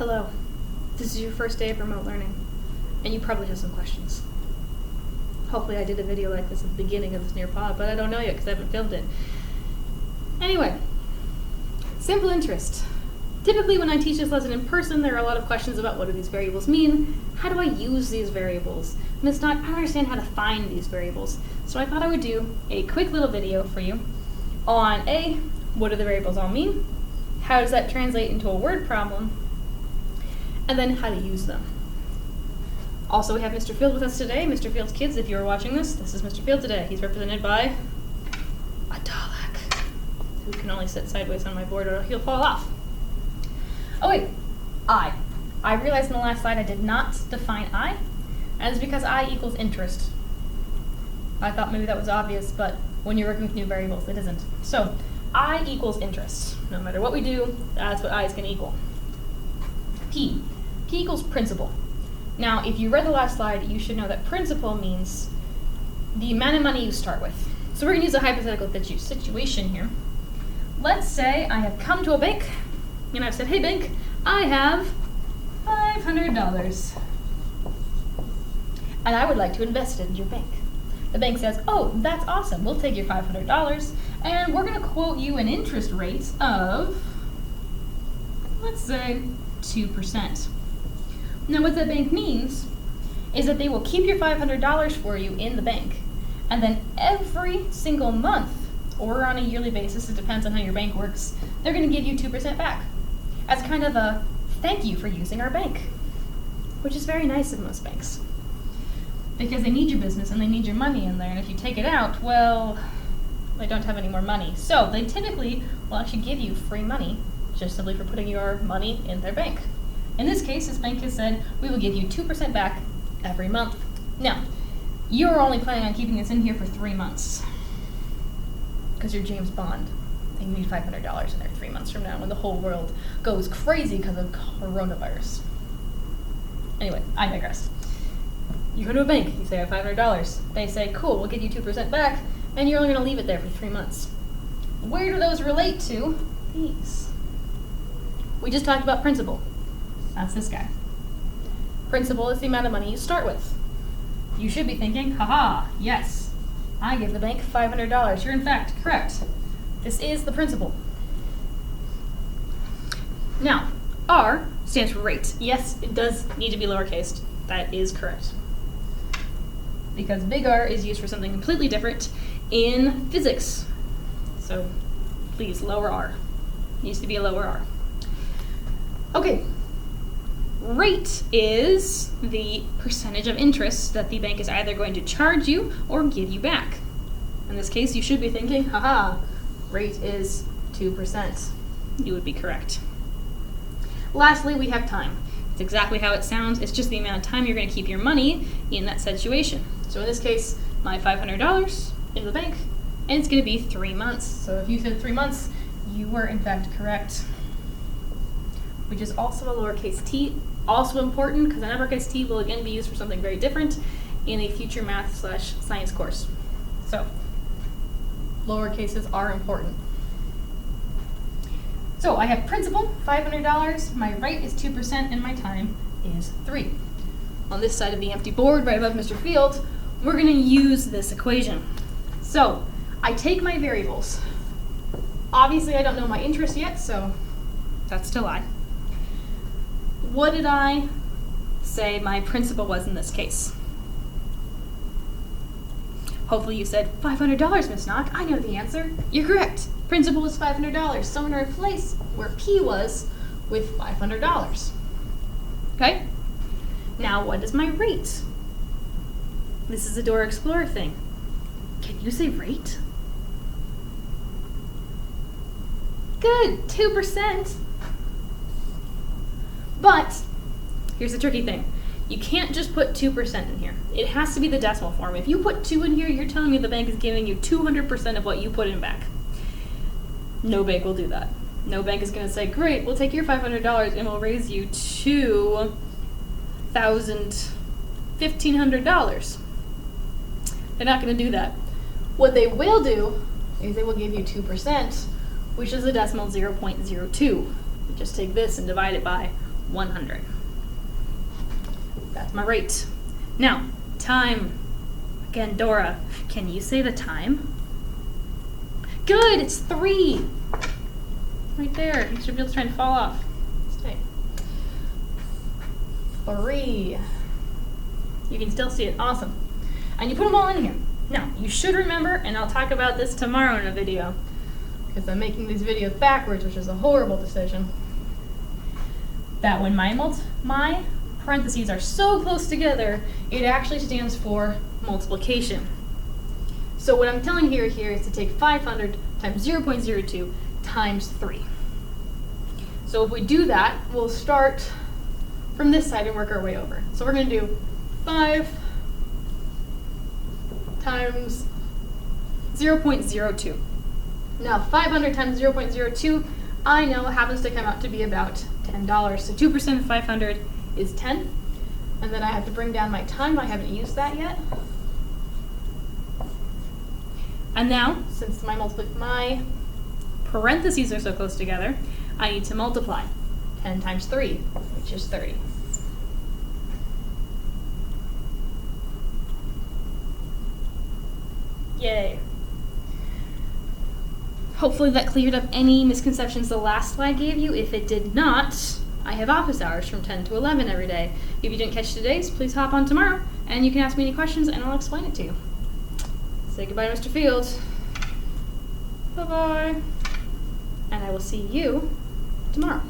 Hello. This is your first day of remote learning, and you probably have some questions. Hopefully I did a video like this at the beginning of this Nearpod, but I don't know yet because I haven't filmed it. Anyway, simple interest. Typically when I teach this lesson in person, there are a lot of questions about what do these variables mean? How do I use these variables? Ms. Knock, I don't understand how to find these variables. So I thought I would do a quick little video for you on A, what do the variables all mean? How does that translate into a word problem? And then how to use them. Also, we have Mr. Field with us today. Mr. Field's kids, if you're watching this is Mr. Field today. He's represented by a Dalek, who can only sit sideways on my board or he'll fall off. Oh wait, I. I realized in the last slide I did not define I, and it's because I equals interest. I thought maybe that was obvious, but when you're working with new variables, it isn't. So, I equals interest. No matter what we do, that's what I is going to equal. P. P equals principal. Now, if you read the last slide, you should know that principal means the amount of money you start with. So we're going to use a hypothetical situation here. Let's say I have come to a bank, and I've said, hey bank, I have $500. And I would like to invest it in your bank. The bank says, oh, that's awesome. We'll take your $500, and we're going to quote you an interest rate of, let's say, 2%. Now what that bank means is that they will keep your $500 for you in the bank, and then every single month, or on a yearly basis, it depends on how your bank works, they're going to give you 2% back as kind of a thank you for using our bank, which is very nice of most banks, because they need your business and they need your money in there, and if you take it out, well, they don't have any more money. So they typically will actually give you free money just simply for putting your money in their bank. In this case, this bank has said, we will give you 2% back every month. Now, you're only planning on keeping this in here for 3 months, because you're James Bond, and you need $500 in there 3 months from now when the whole world goes crazy because of coronavirus. Anyway, I digress. You go to a bank, you say I have $500. They say, cool, we'll give you 2% back, and you're only going to leave it there for 3 months. Where do those relate to these? We just talked about principal. That's this guy. Principal is the amount of money you start with. You should be thinking, haha, yes, I give the bank $500. You're in fact correct. This is the principal. Now, R stands for rate. Yes, it does need to be lowercase. That is correct. Because big R is used for something completely different in physics. So please, lower R. Needs to be a lower R. Okay, rate is the percentage of interest that the bank is either going to charge you or give you back. In this case, you should be thinking, haha, rate is 2%. You would be correct. Lastly, we have time. It's exactly how it sounds. It's just the amount of time you're going to keep your money in that situation. So in this case, my $500 in the bank, and it's going to be 3 months. So if you said 3 months, you were in fact correct. Which is also a lowercase t, also important because an uppercase t will again be used for something very different in a future math/science course. So, lowercases are important. So I have principal, $500, my rate is 2%, and my time is 3. On this side of the empty board, right above Mr. Field, we're going to use this equation. So, I take my variables. Obviously, I don't know my interest yet, so that's still I. What did I say my principal was in this case? Hopefully you said, $500, Miss Knock. I know the answer. You're correct. Principal is $500. So I'm going to replace where P was with $500. Okay? Now what is my rate? This is a Dora Explorer thing. Can you say rate? Good, 2%. But here's the tricky thing. You can't just put 2% in here. It has to be the decimal form. If you put 2 in here, you're telling me the bank is giving you 200% of what you put in back. No bank will do that. No bank is going to say, great, we'll take your $500 and we'll raise you $1,500. They're not going to do that. What they will do is they will give you 2%, which is a decimal 0.02. Just take this and divide it by 100. That's my rate. Now, time. Again, Dora, can you say the time? Good, it's 3. Right there. You should be able to try and fall off. Stay. 3. You can still see it. Awesome. And you put them all in here. Now, you should remember, and I'll talk about this tomorrow in a video, because I'm making these videos backwards, which is a horrible decision, that when my parentheses are so close together, it actually stands for multiplication. So what I'm telling you here is to take 500 times 0.02 times 3. So if we do that, we'll start from this side and work our way over. So we're going to do 5 times 0.02. Now 500 times 0.02, I know happens to come out to be about $10. So 2% of 500 is 10. And then I have to bring down my time. I haven't used that yet. And now, since my parentheses are so close together, I need to multiply. 10 times 3, which is 30. Yay. Hopefully that cleared up any misconceptions the last slide gave you. If it did not, I have office hours from 10 to 11 every day. If you didn't catch today's, please hop on tomorrow, and you can ask me any questions, and I'll explain it to you. Say goodbye to Mr. Fields. Bye-bye. And I will see you tomorrow.